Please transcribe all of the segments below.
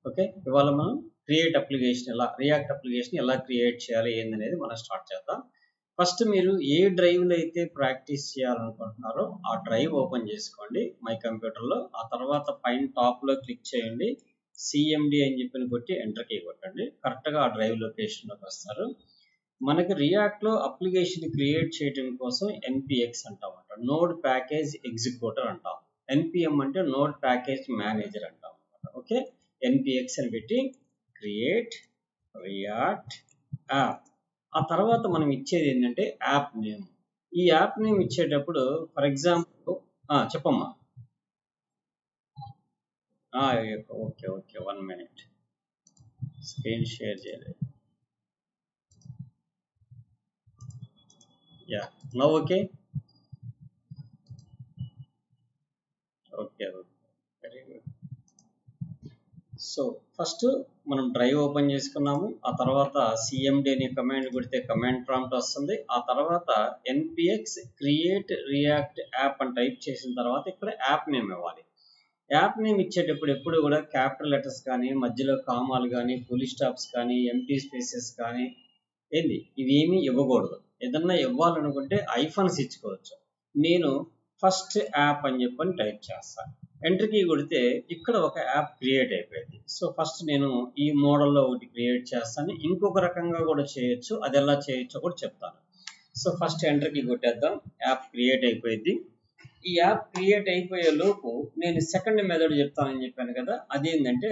Okay, ఇవాళ మనం create application react application ఎలా క్రియేట్ చేయాలి ఏందనేది మనం స్టార్ట్ చేద్దాం. ఫస్ట్ మీరు ఏ డ్రైవ్లో అయితే ప్రాక్టీస్ చేయాలనుకుంటున్నారో ఆ డ్రైవ్ ఓపెన్ చేసుకోండి మై కంప్యూటర్లో. ఆ తర్వాత పైన టాప్లో క్లిక్ చేయండి, సిఎండి అని చెప్పి కొట్టి ఎంటర్ కీ కొట్టండి. కరెక్ట్గా ఆ డ్రైవ్ లొకేషన్లోకి వస్తారు. మనకి రియాక్ట్లో అప్లికేషన్ క్రియేట్ చేయడం కోసం ఎన్పిఎక్స్ అంటామంట, నోడ్ ప్యాకేజ్ ఎగ్జిక్యూటర్ అంటాం. ఎన్పిఎం అంటే నోడ్ ప్యాకేజ్ మేనేజర్ అంటాం. ఓకే, ఎన్పిఎక్స్ అని పెట్టి క్రియేట్ రియాక్ట్ యాప్. ఆ తర్వాత మనం ఇచ్చేది ఏంటంటే యాప్ నేమ్. ఈ యాప్ నేమ్ ఇచ్చేటప్పుడు ఫర్ ఎగ్జాంపుల్ చెప్పమ్మా. Okay okay, 1 minute, screen share చేయలేదు. Yeah, now okay. Okay okay, very good. So first మనం డ్రైవ్ ఓపెన్ చేసుకున్నాము. ఆ తర్వాత సిఎండి అనే కమాండ్ కొడితే కమాండ్ ప్రాంప్ట్ వస్తుంది. ఆ తర్వాత ఎన్పిఎక్స్ క్రియేట్ రియాక్ట్ యాప్ అని టైప్ చేసిన తర్వాత ఇక్కడ యాప్ నేమ్ ఇవ్వాలి. యాప్ నేమ్ ఇచ్చేటప్పుడు ఎప్పుడు కూడా క్యాపిటల్ లెటర్స్ కానీ, మధ్యలో కామాలు కానీ, ఫుల్ స్టాప్స్ కానీ, ఎంటీ స్పేసెస్ కానీ ఇవి ఏమీ ఇవ్వకూడదు. ఏదన్నా ఇవ్వాలనుకుంటే ఐఫన్స్ ఇచ్చుకోవచ్చు. నేను ఫస్ట్ యాప్ అని చెప్పని టైప్ చేస్తాను. ఎంటర్ కీ కొడితే ఇక్కడ ఒక యాప్ క్రియేట్ అయిపోయింది. సో ఫస్ట్ నేను ఈ మోడల్లో ఒకటి క్రియేట్ చేస్తాను. ఇంకొక రకంగా కూడా చేయొచ్చు, అది ఎలా చేయొచ్చో కూడా చెప్తాను. సో ఫస్ట్ ఎంటర్ కీ కొట్టేద్దాం. యాప్ క్రియేట్ అయిపోయింది. ఈ యాప్ క్రియేట్ అయిపోయే లోపు నేను సెకండ్ మెథడ్ చెప్తానని చెప్పాను కదా, అదేంటంటే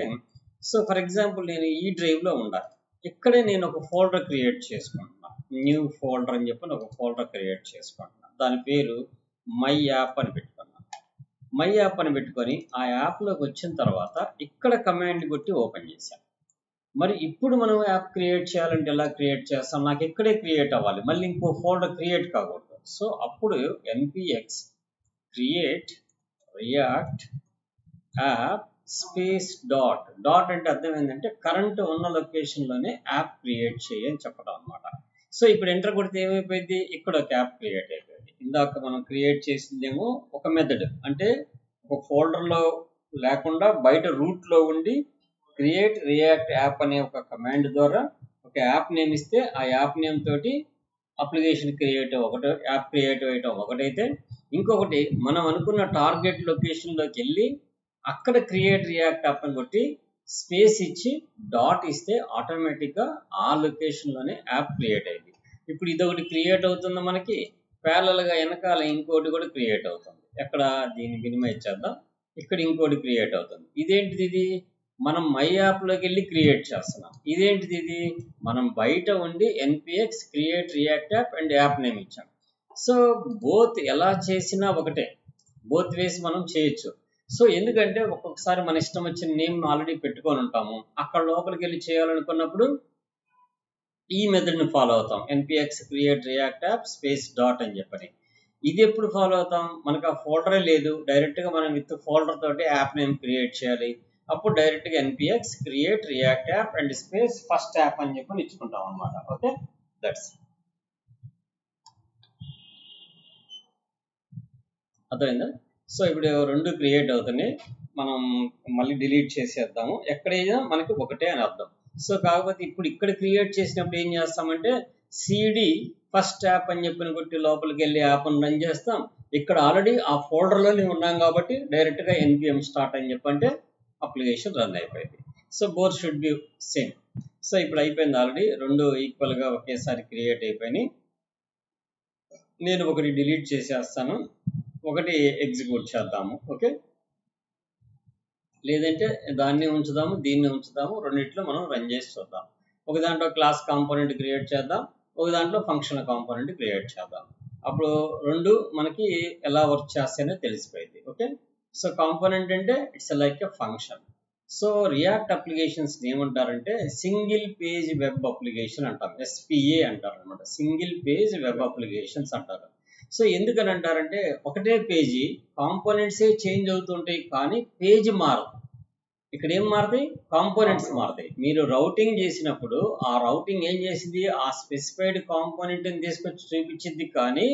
సో ఫర్ ఎగ్జాంపుల్ నేను ఈ డ్రైవ్లో ఉండాలి. ఇక్కడే నేను ఒక ఫోల్డర్ క్రియేట్ చేసుకుంటున్నాను. న్యూ ఫోల్డర్ అని చెప్పి ఒక ఫోల్డర్ క్రియేట్ చేసుకుంటున్నాను. దాని పేరు మై యాప్ అని పెట్టుకున్నాను. మై యాప్ అని పెట్టుకొని ఆ యాప్లోకి వచ్చిన తర్వాత ఇక్కడ కమాండ్ కొట్టి ఓపెన్ చేశాను. మరి ఇప్పుడు మనం యాప్ క్రియేట్ చేయాలంటే ఎలా క్రియేట్ చేస్తాం? నాకు ఇక్కడే క్రియేట్ అవ్వాలి, మళ్ళీ ఇంకో ఫోల్డర్ క్రియేట్ కాకూడదు. సో అప్పుడు NPX create react app space dot. Dot అంటే అర్థం ఏంటంటే కరెంట్ ఉన్న లొకేషన్లోనే యాప్ క్రియేట్ చేయని చెప్పడం అనమాట. సో ఇప్పుడు ఎంటర్ కొడితే ఏమైపోయింది, ఇక్కడ ఒక యాప్ క్రియేట్ అయిపోయింది. ఇందాక మనం క్రియేట్ చేసిందేమో ఒక మెథడ్, అంటే ఒక ఫోల్డర్లో లేకుండా బయట రూట్లో ఉండి క్రియేట్ రియాక్ట్ యాప్ అనే ఒక కమాండ్ ద్వారా ఒక యాప్ నేమ్ ఇస్తే ఆ యాప్ నేమ్ తోటి అప్లికేషన్ యాప్ క్రియేట్ అయ్యటం ఒకటైతే, ఇంకొకటి మనం అనుకున్న టార్గెట్ లొకేషన్లోకి వెళ్ళి అక్కడ క్రియేట్ రియాక్ట్ యాప్ అని కొట్టి స్పేస్ ఇచ్చి డాట్ ఇస్తే ఆటోమేటిక్గా ఆ లొకేషన్లోనే యాప్ క్రియేట్ అయింది. ఇప్పుడు ఇదొకటి క్రియేట్ అవుతుంది, మనకి ప్యారలల్గా వెనకాల ఇంకోటి కూడా క్రియేట్ అవుతుంది. ఎక్కడ దీన్ని మినిమైజ్ చేద్దాం, ఇక్కడ ఇంకోటి క్రియేట్ అవుతుంది. ఇదేంటిది? ఇది మనం మై యాప్లోకి వెళ్ళి క్రియేట్ చేస్తున్నాం. ఇదేంటిది? ఇది మనం బయట ఉండి NPX create react app and app name ఇచ్చాం. సో బోత్ ఎలా చేసినా ఒకటే, బోత్ వేస్ మనం చేయొచ్చు. సో ఎందుకంటే ఒక్కొక్కసారి మన ఇష్టం వచ్చిన నేమ్ ఆల్రెడీ పెట్టుకొని ఉంటాము, అక్కడ లోపలికి వెళ్ళి చేయాలనుకున్నప్పుడు ఈ మెథడ్ని ఫాలో అవుతాం, NPX create react app space dot అని చెప్పని. ఇది ఎప్పుడు ఫాలో అవుతాం? మనకు ఆ ఫోల్డరే లేదు, డైరెక్ట్గా మనం విత్ ఫోల్డర్ తోటి యాప్ నేమ్ క్రియేట్ చేయాలి. అప్పుడు డైరెక్ట్గా NPX create react app and space first app అని చెప్పని ఇచ్చుకుంటాం అనమాట. ఓకే, దట్స్ అర్థమైందా? సో ఇప్పుడు రెండు క్రియేట్ అవుతున్నాయి, మనం మళ్ళీ డిలీట్ చేసేద్దాము. ఎక్కడైనా మనకి ఒకటే అని అర్థం. సో కాకపోతే ఇప్పుడు ఇక్కడ క్రియేట్ చేసినప్పుడు ఏం చేస్తామంటే సిడి ఫస్ట్ యాప్ అని చెప్పిన కొట్టి లోపలికి వెళ్ళి యాప్ని రన్ చేస్తాం. ఇక్కడ ఆల్రెడీ ఆ ఫోల్డర్లోనే ఉన్నాం కాబట్టి డైరెక్ట్గా ఎన్పిఎం స్టార్ట్ అని చెప్పంటే అప్లికేషన్ రన్ అయిపోయింది. So both should be same. So ఇప్పుడు అయిపోయింది, ఆల్రెడీ రెండు ఈక్వల్గా ఒకేసారి క్రియేట్ అయిపోయినాయి. నేను ఒకటి డిలీట్ చేసేస్తాను, ఒకటి ఎగ్జిక్యూట్ చేద్దాము. ఓకే, లేదంటే దాన్ని ఉంచుదాము, దీన్ని ఉంచుదాము, రెండిట్లో మనం రన్ చేసి చూద్దాం. ఒక దాంట్లో క్లాస్ కాంపోనెంట్ క్రియేట్ చేద్దాం, ఒక దాంట్లో ఫంక్షన్ కాంపోనెంట్ క్రియేట్ చేద్దాం. అప్పుడు రెండు మనకి ఎలా వర్క్ చేస్తాయో తెలిసిపోయింది. ఓకే, సో కాంపోనెంట్ అంటే it's like a function. So react applications ఏమంటారంటే సింగిల్ పేజ్ వెబ్ అప్లికేషన్ అంటాం, ఎస్పిఏ అంటారు అనమాట. సింగిల్ పేజ్ వెబ్ అప్లికేషన్స్ అంటారు. సో ఎందుకని అంటారంటే ఒకటే పేజీ కాంపోనెంట్సే చేంజ్ అవుతుంటాయి కానీ పేజీ మారదు. ఇక్కడ ఏం మారుతాయి? కాంపోనెంట్స్ మారుతాయి. మీరు రౌటింగ్ చేసినప్పుడు ఆ రౌటింగ్ ఏం చేసింది, ఆ స్పెసిఫైడ్ కాంపోనెంట్ని తీసుకొచ్చి చూపించింది కానీ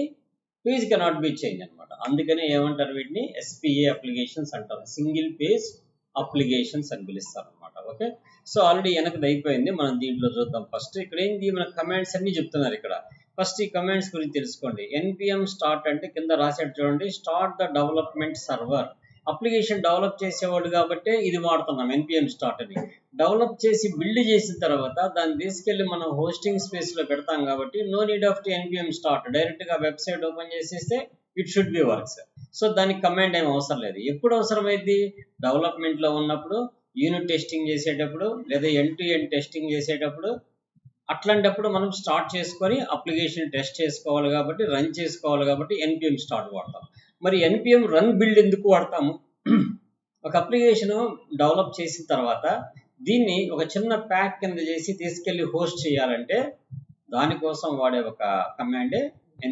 పేజ్ కెనాట్ బి చేంజ్ అనమాట. అందుకనే ఏమంటారు వీటిని ఎస్పిఏ అప్లికేషన్స్ అంటారు, సింగిల్ పేజ్ అప్లికేషన్స్ అని పిలుస్తారు అనమాట. ఓకే, సో ఆల్రెడీ వెనకది అయిపోయింది, మనం దీంట్లో చూద్దాం. ఫస్ట్ ఇక్కడ ఏంది, మన కమాండ్స్ అన్ని చెప్తున్నారు ఇక్కడ. ఫస్ట్ ఈ కమాండ్స్ గురించి తెలుసుకోండి. npm స్టార్ట్ అంటే కింద రాసేట్టు చూడండి, start the development server. Application develop చేసేవాళ్ళు కాబట్టి ఇది వాడుతున్నాం npm స్టార్ట్ అని. డెవలప్ చేసి బిల్డ్ చేసిన తర్వాత దాన్ని తీసుకెళ్లి మనం హోస్టింగ్ స్పేస్ లో పెడతాం కాబట్టి no need of npm start, direct గా వెబ్సైట్ ఓపెన్ చేసేస్తే it should be works. So దానికి కమాండ్ ఏం అవసరం లేదు. ఎప్పుడు అవసరమైంది, డెవలప్మెంట్ లో ఉన్నప్పుడు, యూనిట్ టెస్టింగ్ చేసేటప్పుడు, లేదా ఎండ్ టు ఎండ్ టెస్టింగ్ చేసేటప్పుడు, అట్లాంటప్పుడు మనం స్టార్ట్ చేసుకొని అప్లికేషన్ టెస్ట్ చేసుకోవాలి కాబట్టి, రన్ చేసుకోవాలి కాబట్టి npm స్టార్ట్ వాడతాం. మరి npm రన్ బిల్డ్ ఎందుకు వాడతాము? ఒక అప్లికేషన్ డెవలప్ చేసిన తర్వాత దీన్ని ఒక చిన్న ప్యాక్ కింద చేసి తీసుకెళ్లి హోస్ట్ చేయాలంటే దానికోసం వాడే ఒక కమాండే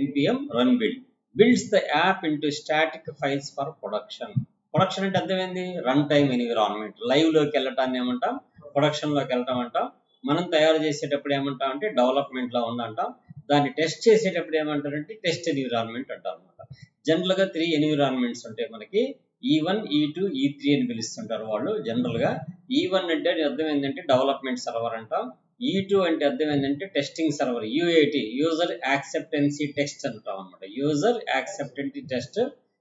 npm run build. Builds the app into static files for production. Production అంటే అర్థమైంది, రన్ టైమ్ ఎన్విరాన్మెంట్. లైవ్ లోకి వెళ్ళటాన్ని ఏమంటాం, ప్రొడక్షన్ లోకి వెళ్ళటం అంటాం. మనం తయారు చేసేటప్పుడు ఏమంటాం అంటే డెవలప్మెంట్ లో ఉందంటాం. దాన్ని టెస్ట్ చేసేటప్పుడు ఏమంటారంటే టెస్ట్ ఎన్విరాన్మెంట్ అంటాం అనమాట. జనరల్ గా 3 ఎన్విరాన్మెంట్స్ ఉంటాయి మనకి, E1, E2, E3 అని పిలుస్తుంటారు వాళ్ళు జనరల్ గా. E1 అంటే అర్థం ఏంటంటే డెవలప్మెంట్ సర్వర్ అంటాం. E2 అంటే అర్థం ఏంటంటే testing server, UAT user acceptancy test అంటాం అనమాట. User acceptancy test,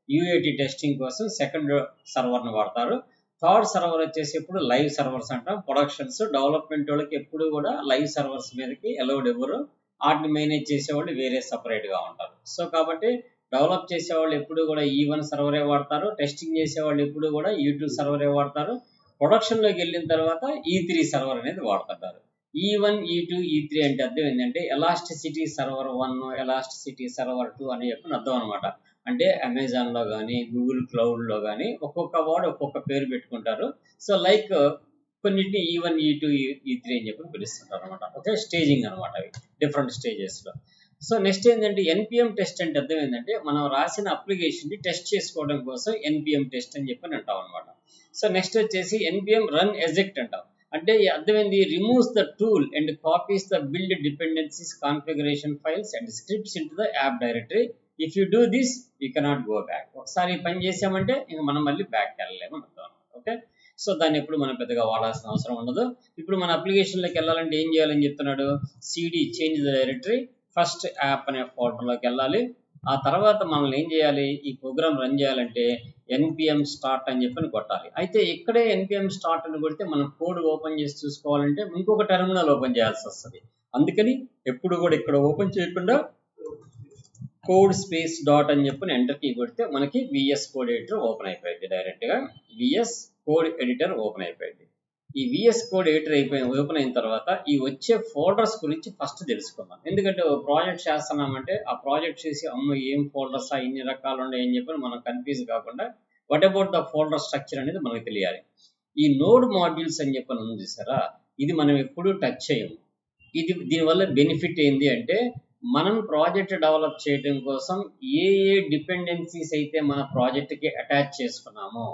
UAT testing కోసం సెకండ్ సర్వర్ ని వాడతారు. థర్డ్ సర్వర్ వచ్చేసి ఇప్పుడు లైవ్ సర్వర్స్ అంటాం. ప్రొడక్షన్స్ డెవలప్మెంట్ వాళ్ళకి ఎప్పుడు కూడా లైవ్ సర్వర్స్ మీదకి అలౌడ్ ఇవ్వరు, వాటిని మేనేజ్ చేసేవాళ్ళు వేరే సపరేట్ గా ఉంటారు. సో కాబట్టి డెవలప్ చేసేవాళ్ళు ఎప్పుడు కూడా E1 సర్వరే వాడతారు, టెస్టింగ్ చేసేవాళ్ళు ఎప్పుడు కూడా E2 సర్వరే వాడతారు. ప్రొడక్షన్ లోకి వెళ్ళిన తర్వాత E3 సర్వర్ అనేది వాడుతుంటారు. E1, E2, E3 అంటే అర్థం ఏంటంటే ఎలాస్టిసిటీ సర్వర్ 1, ఎలాస్టిసిటీ సర్వర్ 2 అని చెప్పిన అర్థం అనమాట. అంటే అమెజాన్ లో కానీ, గూగుల్ క్లౌడ్ లో కానీ ఒక్కొక్క వాడు ఒక్కొక్క పేరు పెట్టుకుంటారు. సో లైక్ కొన్నిటిని E1, E2, E3 అని చెప్పి పిలుస్తుంటారు అనమాట. ఓకే, స్టేజింగ్ అనమాట, అవి డిఫరెంట్ స్టేజెస్ లో. సో నెక్స్ట్ ఏంటంటే npm టెస్ట్ అంటే అర్థం ఏంటంటే మనం రాసిన అప్లికేషన్ ని టెస్ట్ చేసుకోవడం కోసం npm టెస్ట్ అని చెప్పి అంటాం అనమాట. సో నెక్స్ట్ వచ్చేసి npm రన్ ఎజెక్ట్ అంటాం. అంటే అర్థమైంది, removes the tool and copies the build dependencies configuration files and scripts in to the app directory. If you do this you cannot go back. ఒకసారి ఈ పని చేసామంటే ఇంక మనం మళ్ళీ బ్యాక్ వెళ్ళలేము అంటాం. ఓకే, సో దాన్ని ఎప్పుడు మనం పెద్దగా వాడాల్సిన అవసరం ఉండదు. ఇప్పుడు మన అప్లికేషన్లోకి వెళ్ళాలంటే ఏం చేయాలని చెప్తున్నాడు, CD change the directory, first app అనే ఫోల్డర్లోకి వెళ్ళాలి. ఆ తర్వాత మనల్ని ఏం చేయాలి, ఈ ప్రోగ్రామ్ రన్ చేయాలంటే npm స్టార్ట్ అని చెప్పి కొట్టాలి. అయితే ఇక్కడే npm స్టార్ట్ అని కొడితే మనం కోడ్ ఓపెన్ చేసి చూసుకోవాలంటే ఇంకొక టెర్మినల్ ఓపెన్ చేయాల్సి వస్తుంది. అందుకని ఎప్పుడు కూడా ఇక్కడ ఓపెన్ చేయకుండా కోడ్ స్పేస్ డాట్ అని చెప్పి ఎంటర్ కీ కొడితే మనకి VS కోడ్ ఎడిటర్ ఓపెన్ అయిపోయింది. డైరెక్ట్ గా VS కోడ్ ఎడిటర్ ఓపెన్ అయిపోయింది. ఈ VS కోడ్ ఎడిటర్ ఓపెన్ అయిన తర్వాత ఈ వచ్చే ఫోల్డర్స్ గురించి ఫస్ట్ తెలుసుకుందాం. ఎందుకంటే ప్రాజెక్ట్ చేస్తున్నామంటే ఆ ప్రాజెక్ట్ చేసి అమ్మ ఏం ఫోల్డర్స్, ఇన్ని రకాలు ఉన్నాయి అని చెప్పి మనం కన్ఫ్యూజ్ కాకుండా what about the folder structure అనేది మనకు తెలియాలి. ఈ నోడ్ మాడ్యూల్స్ అని చెప్పి ఉంది చూసారా, ఇది మనం ఎప్పుడూ టచ్ చేయము. దీనివల్ల బెనిఫిట్ ఏంటి అంటే మనం ప్రాజెక్ట్ డెవలప్ చేయడం కోసం ఏ డిపెండెన్సీస్ అయితే మన ప్రాజెక్ట్కి అటాచ్ చేసుకున్నామో,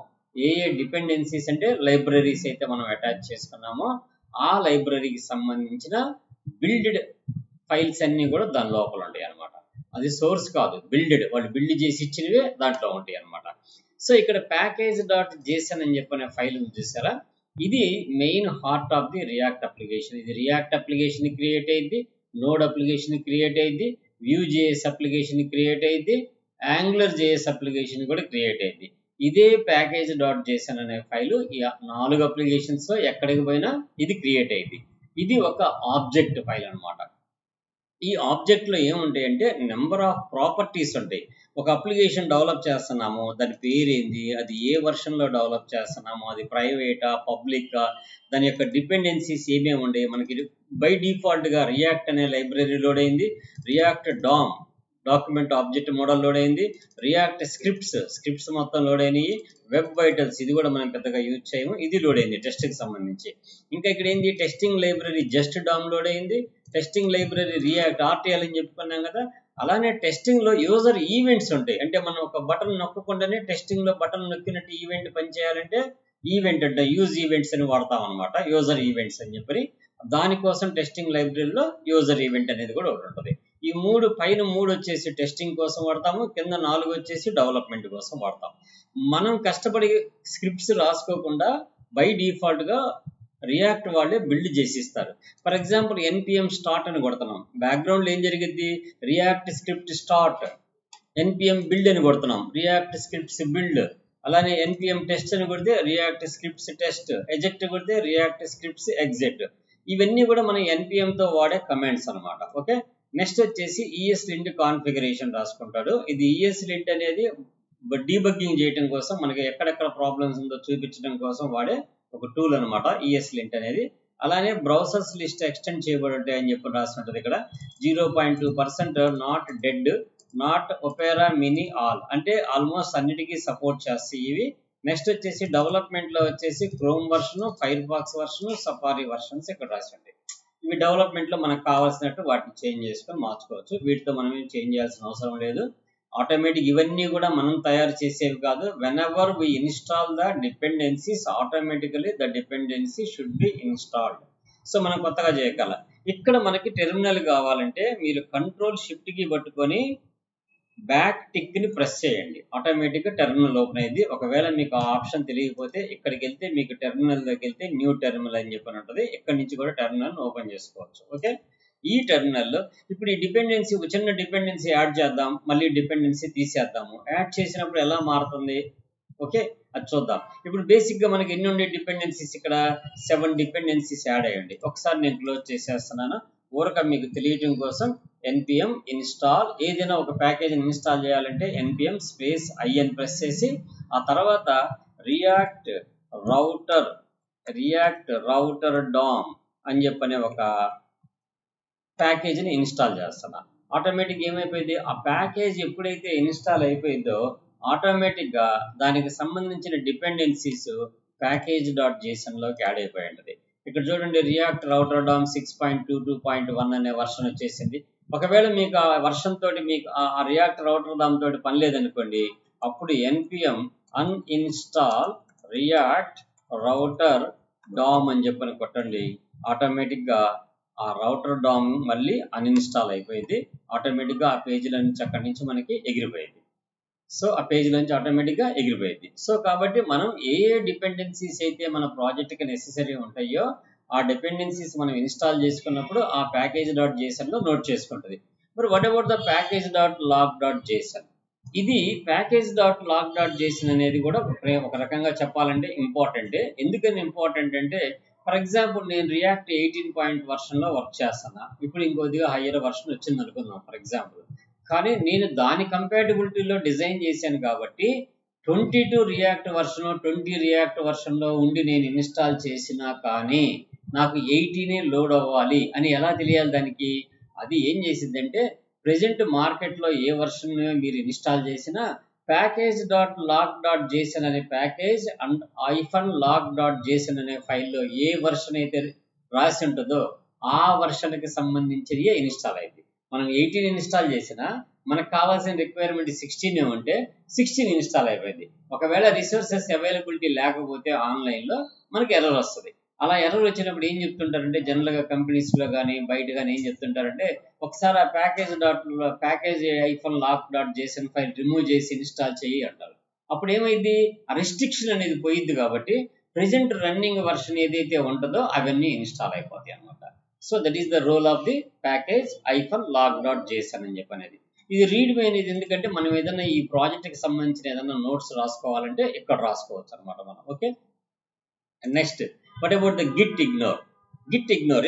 ఏ డిపెండెన్సీస్ అంటే లైబ్రరీస్ అయితే మనం అటాచ్ చేసుకున్నామో ఆ లైబ్రరీకి సంబంధించిన బిల్డెడ్ ఫైల్స్ అన్ని కూడా దాని లోపల ఉంటాయి అనమాట. అది సోర్స్ కాదు, బిల్డెడ్, వాళ్ళు బిల్డ్ చేసి ఇచ్చినవే దాంట్లో ఉంటాయి అనమాట. సో ఇక్కడ ప్యాకేజ్ డాట్ జేసన్ అని చెప్పిన ఫైల్ ఉంది చూసారా, ఇది main heart of the react application. ఇది రియాక్ట్ అప్లికేషన్ క్రియేట్ అయ్యింది, నోడ్ అప్లికేషన్ క్రియేట్ అయ్యింది, వ్యూ జేఎస్ అప్లికేషన్ క్రియేట్ అయ్యింది, యాంగులర్ జేఎస్ అప్లికేషన్ కూడా క్రియేట్ అయ్యింది. ఇదే ప్యాకేజ్ డాట్ జేసన్ అనే ఫైలు ఈ 4 అప్లికేషన్స్ లో ఎక్కడికి పోయినా ఇది క్రియేట్ అయ్యింది. ఇది ఒక ఆబ్జెక్ట్ ఫైల్ అనమాట. ఈ ఆబ్జెక్ట్ లో ఏముంటాయి అంటే నెంబర్ ఆఫ్ ప్రాపర్టీస్ ఉంటాయి. ఒక అప్లికేషన్ డెవలప్ చేస్తున్నాము, దాని పేరు ఏంది, అది ఏ వర్షన్ లో డెవలప్ చేస్తున్నాము, అది ప్రైవేటా పబ్లికా, దాని యొక్క డిపెండెన్సీస్ ఏమేమి ఉండేవి. మనకి బై డిఫాల్ట్ గా రియాక్ట్ అనే లైబ్రరీ లోడ్ అయింది, React DOM document object model load అయింది, రియాక్ట్ స్క్రిప్ట్స్ మొత్తం లోడ్ అయినాయి, వెబ్ వైటల్స్ ఇది కూడా మనం పెద్దగా యూజ్ చేయము, ఇది లోడ్ అయింది టెస్ట్ కి సంబంధించి. ఇంకా ఇక్కడ ఏంది, testing library just DOM load అయింది, టెస్టింగ్ లైబ్రరీ రియాక్ట్ RTL అని చెప్పుకున్నాం కదా. అలానే టెస్టింగ్ లో యూజర్ ఈవెంట్స్ ఉంటాయి. అంటే మనం ఒక బటన్ నొక్కకుండానే టెస్టింగ్ లో బటన్ నొక్కినట్టు ఈవెంట్ పనిచేయాలంటే ఈవెంట్ అంటే యూజ్ ఈవెంట్స్ అని వాడతాం అనమాట, యూజర్ ఈవెంట్స్ అని చెప్పి. దానికోసం టెస్టింగ్ లైబ్రరీలో యూజర్ ఈవెంట్ అనేది కూడా ఒకటి ఉంటుంది. ఈ పైన 3 వచ్చేసి టెస్టింగ్ కోసం వాడతాము, కింద 4 వచ్చేసి డెవలప్మెంట్ కోసం వాడతాం. మనం కష్టపడి స్క్రిప్ట్స్ రాసుకోకుండా బై డిఫాల్ట్ గా రియాక్ట్ వాళ్ళే బిల్డ్ చేసి ఇస్తారు. ఫర్ ఎగ్జాంపుల్ npm స్టార్ట్ అని కొడుతున్నాం, బ్యాక్గ్రౌండ్లో ఏం జరిగింది, react script start, npm build అని కొడుతున్నాం, రియాక్ట్ స్క్రిప్ట్స్ బిల్డ్. అలానే npm టెస్ట్ అని కొడితే రియాక్ట్ స్క్రిప్ట్స్ టెస్ట్, ఎజెక్ట్ కొడితే రియాక్ట్ స్క్రిప్ట్స్ ఎగ్జిట్. ఇవన్నీ కూడా మనం npm తో వాడే కమాండ్స్ అనమాట. ఓకే, నెక్స్ట్ వచ్చేసి ESLint కాన్ఫిగరేషన్ రాసుకుంటాడు. ఇది ESLint అనేది డీబగ్గింగ్ చేయడం కోసం, మనకి ఎక్కడెక్కడ ప్రాబ్లమ్స్ ఉందో చూపించడం కోసం వాడే ఒక టూల్ అనమాట ESLint అనేది. అలానే బ్రౌజర్స్ లిస్ట్ ఎక్స్టెండ్ చేయబడ్డాయి అని చెప్పి రాసినట్టు ఇక్కడ 0.2% not dead, not Opera Mini all, అంటే ఆల్మోస్ట్ అన్నిటికీ సపోర్ట్ చేస్తాయి ఇవి. నెక్స్ట్ వచ్చేసి డెవలప్మెంట్లో వచ్చేసి Chrome version, Firefox version, Safari versions ఇక్కడ రాసి. ఇవి డెవలప్మెంట్లో మనకు కావాల్సినట్టు వాటిని చేంజ్ చేసుకొని మార్చుకోవచ్చు. వీటితో మనం ఏం చేంజ్ చేయాల్సిన అవసరం లేదు. ఆటోమేటిక్ ఇవన్నీ కూడా మనం తయారు చేసేవి కాదు. Whenever we install the dependencies automatically the dependency should be installed. So మనం కొత్తగా చేయగల. ఇక్కడ మనకి టెర్మినల్ కావాలంటే మీరు Ctrl+Shift పట్టుకొని బ్యాక్ టిక్ ని ప్రెస్ చేయండి, ఆటోమేటిక్గా టెర్మినల్ ఓపెన్ అయింది. ఒకవేళ మీకు ఆ ఆప్షన్ తెలియకపోతే ఇక్కడికి వెళ్తే మీకు టెర్మినల్ దగ్గరికి వెళ్తే న్యూ టెర్మినల్ అని చెప్పని ఉంటుంది. ఇక్కడ నుంచి కూడా టెర్మినల్ ఓపెన్ చేసుకోవచ్చు. ఓకే, ఈ టెర్మినల్లో ఇప్పుడు ఈ డిపెండెన్సీ, ఒక చిన్న డిపెండెన్సీ యాడ్ చేద్దాం, మళ్ళీ డిపెండెన్సీ తీసేద్దాము. యాడ్ చేసినప్పుడు ఎలా మారుతుంది, ఓకే అది చూద్దాం. ఇప్పుడు బేసిక్గా మనకి ఎన్ని ఉండే డిపెండెన్సీస్, ఇక్కడ 7 డిపెండెన్సీస్ యాడ్ అయ్యండి. ఒకసారి నేను క్లోజ్ చేసేస్తున్నాను ఊరక మీకు తెలియటం కోసం. npm ఇన్స్టాల్, ఏదైనా ఒక ప్యాకేజీని ఇన్స్టాల్ చేయాలంటే npm స్పేస్ i అని ప్రెస్ చేసి ఆ తర్వాత రియాక్ట్ రౌటర్ డామ్ అని చెప్పనే ఒక ప్యాకేజీని ఇన్స్టాల్ చేస్తున్నా. ఆటోమేటిక్ ఏమైపోయింది, ఆ ప్యాకేజ్ ఎప్పుడైతే ఇన్స్టాల్ అయిపోయిందో ఆటోమేటిక్గా దానికి సంబంధించిన డిపెండెన్సీస్ ప్యాకేజ్.json-లోకి యాడ్ అయిపోయి ఉంటుంది. ఇక్కడ చూడండి, రియాక్ట్ రౌటర్ డామ్ 6.22.1 అనే వర్షన్ వచ్చేసింది. ఒకవేళ మీకు ఆ వర్షన్ తోటి మీకు ఆ రియాక్ట్ రౌటర్ డామ్ తోటి పని లేదనుకోండి, అప్పుడు npm uninstall React router DOM అని చెప్పని కొట్టండి. ఆటోమేటిక్గా ఆ రౌటర్ డామ్ మళ్ళీ అన్ఇన్స్టాల్ అయిపోయింది. ఆటోమేటిక్గా ఆ పేజీల నుంచి అక్కడి నుంచి మనకి ఎగిరిపోయింది. సో ఆ పేజ్ నుంచి ఆటోమేటిక్గా ఎగిరిపోయింది. సో కాబట్టి మనం ఏ డిపెండెన్సీస్ అయితే మన ప్రాజెక్ట్కి నెసెసరీ ఉంటాయో ఆ డిపెండెన్సీస్ మనం ఇన్స్టాల్ చేసుకున్నప్పుడు ఆ ప్యాకేజ్.json-లో నోట్ చేసుకుంటుంది. మరి వాట్ అబౌట్ ద ప్యాకేజ్.log.json? ఇది ప్యాకేజ్.log.json అనేది కూడా ఒక రకంగా చెప్పాలంటే ఇంపార్టెంటే. ఎందుకని ఇంపార్టెంట్ అంటే, ఫర్ ఎగ్జాంపుల్ నేను రియాక్ట్ 18 వర్షన్లో వర్క్ చేస్తాను. ఇప్పుడు ఇంకొద్దిగా హయ్యర్ వర్షన్ వచ్చింది అనుకుందాం ఫర్ ఎగ్జాంపుల్. కానీ నేను దాని కంపాటబిలిటీలో డిజైన్ చేశాను కాబట్టి 22 రియాక్ట్ వర్షన్, 20 రియాక్ట్ వర్షన్లో ఉండి నేను ఇన్స్టాల్ చేసినా కానీ నాకు 18 లోడ్ అవ్వాలి అని ఎలా తెలియాలి దానికి? అది ఏం చేసిందంటే, ప్రెజెంట్ మార్కెట్లో ఏ వర్షన్ మీరు ఇన్స్టాల్ చేసినా ప్యాకేజ్.log.json అనే ప్యాకేజ్ అండ్ -log.json అనే ఫైల్లో ఏ వర్షన్ అయితే రాసి ఉంటుందో ఆ వర్షన్కి సంబంధించి ఇన్స్టాల్ అయింది. మనం 18 ఇన్స్టాల్ చేసినా మనకు కావాల్సిన రిక్వైర్మెంట్ 16 ఉంటే 16 ఇన్స్టాల్ అయిపోయింది. ఒకవేళ రిసోర్సెస్ అవైలబిలిటీ లేకపోతే ఆన్లైన్లో మనకి ఎర్రర్ వస్తుంది. అలా ఎర్రర్ వచ్చినప్పుడు ఏం చెప్తుంటారంటే, జనరల్గా కంపెనీస్లో కానీ బయట కానీ ఏం చెప్తుంటారంటే, ఒకసారి ఆ ప్యాకేజ్-log.json ఫైల్ రిమూవ్ చేసి ఇన్స్టాల్ చేయి అంటారు. అప్పుడు ఏమైంది, ఆ రెస్ట్రిక్షన్ అనేది పోయిద్ది కాబట్టి ప్రెజెంట్ రన్నింగ్ వర్షన్ ఏదైతే ఉంటుందో అవన్నీ ఇన్స్టాల్ అయిపోతాయి అనమాట. So that is the role of the ప్యాకేజ్-log.json అని చెప్పనేది. ఇది రీడ్ మీ అనేది ఎందుకంటే మనం ఏదైనా ఈ ప్రాజెక్ట్కి సంబంధించిన ఏదైనా నోట్స్ రాసుకోవాలంటే ఇక్కడ రాసుకోవచ్చు అనమాట మనం. Okay, next what about the Git ignore.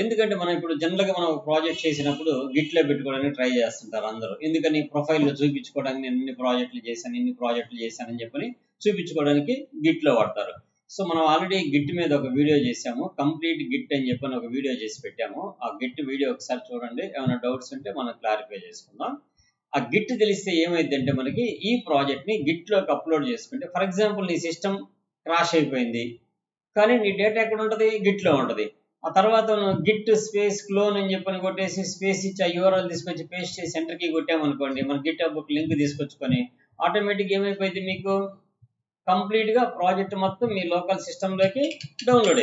ఎందుకంటే మనం ఇప్పుడు జనరల్గా మనం ప్రాజెక్ట్ చేసినప్పుడు గిట్లో పెట్టుకోవడానికి ట్రై చేస్తుంటారు అందరూ. ఎందుకని, ప్రొఫైల్లో చూపించుకోవడానికి నేను ఇన్ని ప్రాజెక్టులు చేశానని చెప్పని చూపించుకోవడానికి గిట్లో వాడతారు. సో మనం ఆల్రెడీ గిట్ మీద ఒక వీడియో చేసాము, కంప్లీట్ గిట్ అని చెప్పని ఒక వీడియో చేసి పెట్టాము. ఆ గిట్ వీడియో ఒకసారి చూడండి, ఏమైనా డౌట్స్ ఉంటే మనం క్లారిఫై చేసుకుందాం. ఆ గిట్ తెలిస్తే ఏమైందంటే, మనకి ఈ ప్రాజెక్ట్ని గిట్లోకి అప్లోడ్ చేసుకుంటే, ఫర్ ఎగ్జాంపుల్ నీ సిస్టమ్ క్రాష్ అయిపోయింది కానీ నీ డేటా ఎక్కడ ఉంటుంది, గిట్లో ఉంటుంది. ఆ తర్వాత నువ్వు గిట్ స్పేస్ క్లోన్ అని చెప్పని కొట్టేసి స్పేస్ ఇచ్చి ఆ యూఆర్ఎల్ తీసుకొచ్చి పేస్ట్ చేసి ఎంటర్కి కొట్టామనుకోండి, మన గిట్ బుక్ లింక్ తీసుకొచ్చుకొని ఆటోమేటిక్ ఏమైపోయింది, మీకు కంప్లీట్గా ప్రాజెక్ట్ మొత్తం మీ లోకల్ సిస్టంలోకి డౌన్లోడ్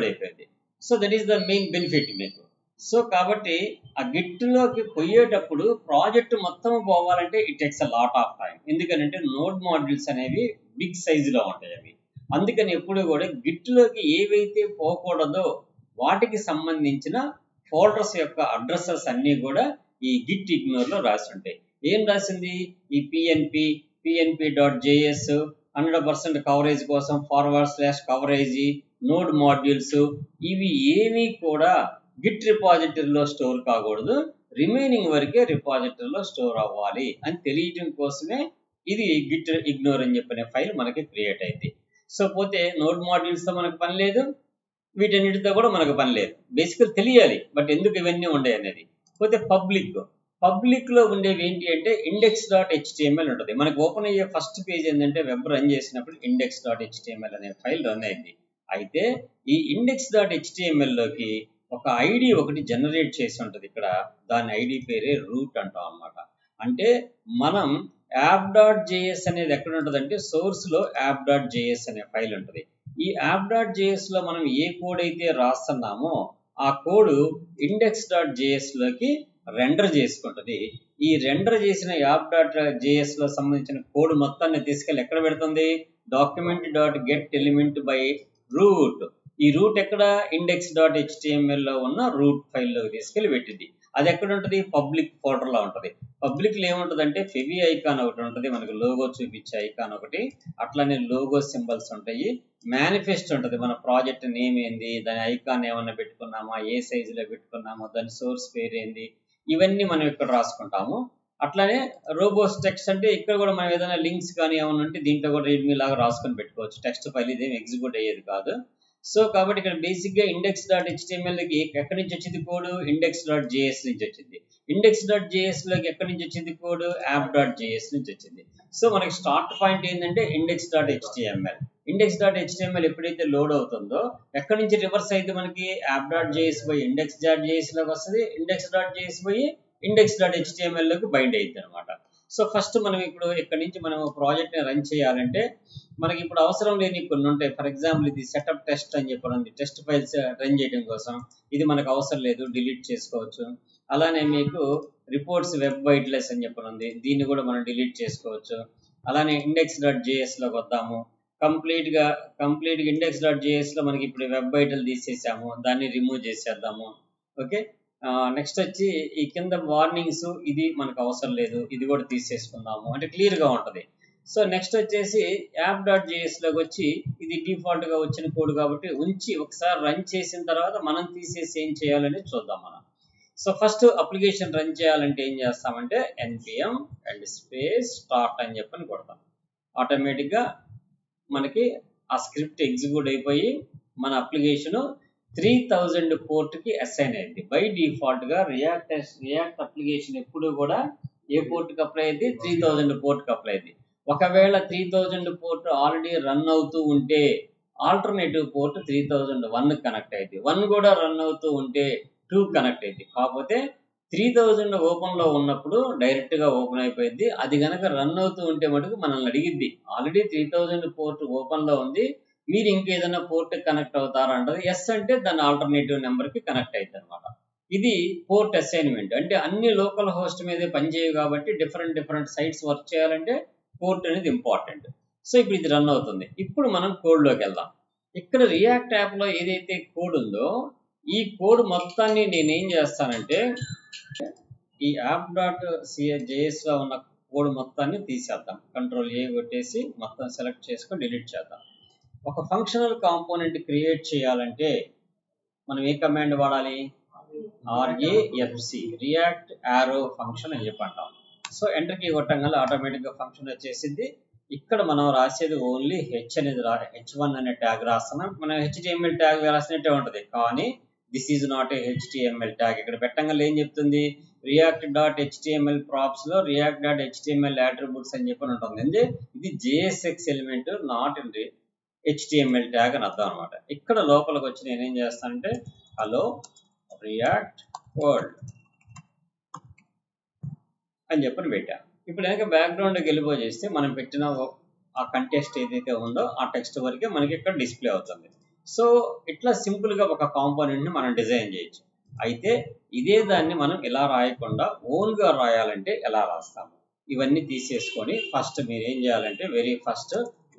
అయిపోయింది. So that is the main benefit మీకు. సో కాబట్టి ఆ గిట్లోకి పోయేటప్పుడు ప్రాజెక్ట్ మొత్తం పోవాలంటే it takes a lot of time. ఎందుకంటే నోడ్ మాడ్యూల్స్ అనేవి బిగ్ సైజులో ఉంటాయి. అవి అందుకని ఎప్పుడు కూడా గిట్లోకి ఏవైతే పోకూడదో వాటికి సంబంధించిన ఫోల్డర్స్ యొక్క అడ్రసెస్ అన్నీ కూడా ఈ గిట్ ఇగ్నోర్లో రాసి ఉంటాయి. ఏం రాసింది? ఈ pnp.js 100% కవరేజ్ కోసం /కవరేజ్ నోడ్ మాడ్యూల్స్ ఇవి ఏమీ కూడా గిట్ రిపాజిటరీలో స్టోర్ కాకూడదు, రిమైనింగ్ వరకే రిపాజిటరీలో స్టోర్ అవ్వాలి అని తెలియటం కోసమే ఇది గిట్ ఇగ్నోర్ అని చెప్పిన ఫైల్ మనకి క్రియేట్ అయింది. సో పోతే నోడ్ మాడ్యూల్స్తో మనకు పని లేదు, వీటన్నిటితో కూడా మనకు పని లేదు. బేసికల్ తెలియాలి, బట్ ఎందుకు ఇవన్నీ ఉండే అనేది. పోతే పబ్లిక్లో ఉండేవి ఏంటి అంటే index.html ఉంటుంది. మనకు ఓపెన్ అయ్యే ఫస్ట్ పేజ్ ఏంటంటే వెబ్ రన్ చేసినప్పుడు index.html అనే ఫైల్ రన్ అయింది. అయితే ఈ index.htmlలోకి ఒక ఐడి ఒకటి జనరేట్ చేసి ఉంటుంది. ఇక్కడ దాని ఐడి పేరే రూట్ అంటాం అన్నమాట. అంటే మనం app.js అనేది ఎక్కడ ఉంటుంది అంటే సోర్స్లో app.js అనే ఫైల్ ఉంటుంది. ఈ app.js లో మనం ఏ కోడ్ అయితే రాస్తున్నామో ఆ కోడ్ index.js లోకి రెండర్ చేసుకుంటుంది. ఈ రెండర్ చేసిన app.js లో సంబంధించిన కోడ్ మొత్తాన్ని తీసుకెళ్ళి ఎక్కడ పెడుతుంది? document.getElement by root. ఈ రూట్ ఎక్కడ? index.html లో ఉన్న రూట్ ఫైల్లోకి తీసుకెళ్ళి పెట్టింది. అది ఎక్కడ ఉంటుంది? పబ్లిక్ ఫోల్డర్లో ఉంటుంది. పబ్లిక్లో ఏముంటుంది అంటే ఫెవి ఐకాన్ ఒకటి ఉంటుంది, మనకు లోగో చూపించే ఐకాన్ ఒకటి, అట్లానే లోగో సింబల్స్ ఉంటాయి, మేనిఫెస్ట్ ఉంటుంది, మన ప్రాజెక్ట్ నేమ్ ఏంది, దాని ఐకాన్ ఏమన్నా పెట్టుకున్నామా, ఏ సైజులో పెట్టుకున్నామా, దాని సోర్స్ పేరు ఏంది, ఇవన్నీ మనం ఇక్కడ రాసుకుంటాము. అట్లానే రోబోస్ టెక్స్ట్ అంటే ఇక్కడ కూడా మనం ఏదైనా లింక్స్ కానీ ఏమైనా ఉంటే దీంట్లో కూడా రీడ్మీ లాగా రాసుకొని పెట్టుకోవచ్చు. టెక్స్ట్ ఫైల్ ఇదేం ఎగ్జిక్యూట్ అయ్యేది కాదు. సో కాబట్టి ఇక్కడ బేసిక్గా index.htmlకి ఎక్కడి నుంచి వచ్చింది కోడ్? index.js నుంచి వచ్చింది. index.jsలోకి ఎక్కడి నుంచి వచ్చింది కోడ్? app.js నుంచి వచ్చింది. సో మనకి స్టార్ట్ పాయింట్ ఏంటంటే index.html. index.html ఎప్పుడైతే లోడ్ అవుతుందో ఎక్కడి నుంచి రివర్స్ అయితే మనకి app.js పోయి index.js లోకి వస్తుంది, index.js పోయి index.html లోకి బైండ్ అయ్యింది అనమాట. సో ఫస్ట్ మనం ఇప్పుడు ఇక్కడ నుంచి మనం ప్రాజెక్ట్ని రన్ చేయాలంటే మనకి ఇప్పుడు అవసరం లేని కొన్ని ఉంటాయి. ఫర్ ఎగ్జాంపుల్ ఇది సెటప్ టెస్ట్ అని చెప్పి ఉంది, టెస్ట్ ఫైల్స్ రన్ చేయడం కోసం. ఇది మనకు అవసరం లేదు, డిలీట్ చేసుకోవచ్చు. అలానే మీకు రిపోర్ట్స్ వెబ్ వైట్లెస్ అని చెప్పి ఉంది, దీన్ని కూడా మనం డిలీట్ చేసుకోవచ్చు. అలానే index.jsలోకి వద్దాము. కంప్లీట్గా index.jsలో మనకి ఇప్పుడు వెబ్ వైటల్ తీసేసాము, దాన్ని రిమూవ్ చేసేద్దాము. ఓకే, నెక్స్ట్ వచ్చి ఈ కింద వార్నింగ్స్ ఇది మనకు అవసరం లేదు, ఇది కూడా తీసేసుకుందాము, అంటే క్లియర్గా ఉంటుంది. సో నెక్స్ట్ వచ్చేసి app.jsలోకి వచ్చి ఇది డిఫాల్ట్గా వచ్చిన కోడ్ కాబట్టి ఉంచి ఒకసారి రన్ చేసిన తర్వాత మనం తీసేసి ఏం చేయాలని చూద్దాం మనం. సో ఫస్ట్ అప్లికేషన్ రన్ చేయాలంటే ఏం చేస్తామంటే npm start అని చెప్పని కొడతాం. ఆటోమేటిక్గా మనకి ఆ స్క్రిప్ట్ ఎగ్జిక్యూట్ అయిపోయి మన అప్లికేషను 3000 పోర్ట్కి అసైన్ అయింది. బై డిఫాల్ట్గా రియాక్ట్ అప్లికేషన్ ఎప్పుడు కూడా ఏ పోర్ట్కి అప్లై అయింది? 3000 పోర్ట్కి అప్లై అయింది. ఒకవేళ 3000 పోర్ట్ ఆల్రెడీ రన్ అవుతూ ఉంటే ఆల్టర్నేటివ్ పోర్ట్ 3001 కనెక్ట్ అయింది, 1 కూడా రన్ అవుతూ ఉంటే 2 కనెక్ట్ అయింది. కాకపోతే 3000 ఓపెన్లో ఉన్నప్పుడు డైరెక్ట్గా ఓపెన్ అయిపోయింది. అది కనుక రన్ అవుతూ ఉంటే మటుకు మనల్ని అడిగిద్ది, ఆల్రెడీ 3000 పోర్ట్ ఓపెన్లో ఉంది, మీరు ఇంకేదైనా పోర్ట్ కనెక్ట్ అవుతారంటది. ఎస్ అంటే దాని ఆల్టర్నేటివ్ నెంబర్కి కనెక్ట్ అవుతుంది అనమాట. ఇది పోర్ట్ అసైన్మెంట్. అంటే అన్ని లోకల్ హోస్ట్ మీదే పనిచేయవు కాబట్టి డిఫరెంట్ సైట్స్ వర్క్ చేయాలంటే పోర్ట్ అనేది ఇంపార్టెంట్. సో ఇప్పుడు ఇది రన్ అవుతుంది. ఇప్పుడు మనం కోడ్లోకి వెళ్దాం. ఇక్కడ రియాక్ట్ యాప్లో ఏదైతే కోడ్ ఉందో ఈ కోడ్ మొత్తాన్ని నేనేం చేస్తానంటే ఈ app.jsలో ఉన్న కోడ్ మొత్తాన్ని తీసేద్దాం. Ctrl+A కొట్టేసి మొత్తం సెలెక్ట్ చేసుకొని డిలీట్ చేద్దాం. ఒక ఫంక్షనల్ కాంపోనెంట్ క్రియేట్ చేయాలంటే మనం ఏ కమాండ్ వాడాలి? RAFC, రియాక్ట్ యారో ఫంక్షన్ అని చెప్పంటాం. సో ఎంటర్ కీ కొట్టంగానే ఆటోమేటిక్గా ఫంక్షన్ వచ్చేసింది. ఇక్కడ మనం రాసేది ఓన్లీ అనేది h1 అనే ట్యాగ్ రాస్తున్నాం. మనం HTML ట్యాగ్ రాసినట్టే ఉంటుంది, కానీ this is not a HTML tag. ఇక్కడ పెట్టంగానే ఏం చెప్తుంది? react.html ప్రాప్స్లో react.html attributes అని చెప్పి ఉంటుంది. ఇది JSX element, not in HTML tag అని అర్థం అనమాట. ఇక్కడ లోపలికి వచ్చి నేనేం చేస్తానంటే హలో రియాక్ట్ వరల్డ్ అని చెప్పని పెట్టా. ఇప్పుడు కనుక బ్యాక్గ్రౌండ్కి వెళ్ళిపోయేస్తే మనం పెట్టిన ఆ కంటెక్స్ట్ ఏదైతే ఉందో ఆ టెక్స్ట్ వరకే మనకి ఇక్కడ డిస్ప్లే అవుతుంది. సో ఇట్లా సింపుల్గా ఒక కాంపోనెంట్ని మనం డిజైన్ చేయొచ్చు. అయితే ఇదే దాన్ని మనం ఇలా రాయకుండా ఓన్గా రాయాలంటే ఎలా రాస్తాము? ఇవన్నీ తీసేసుకొని ఫస్ట్ మీరు ఏం చేయాలంటే very first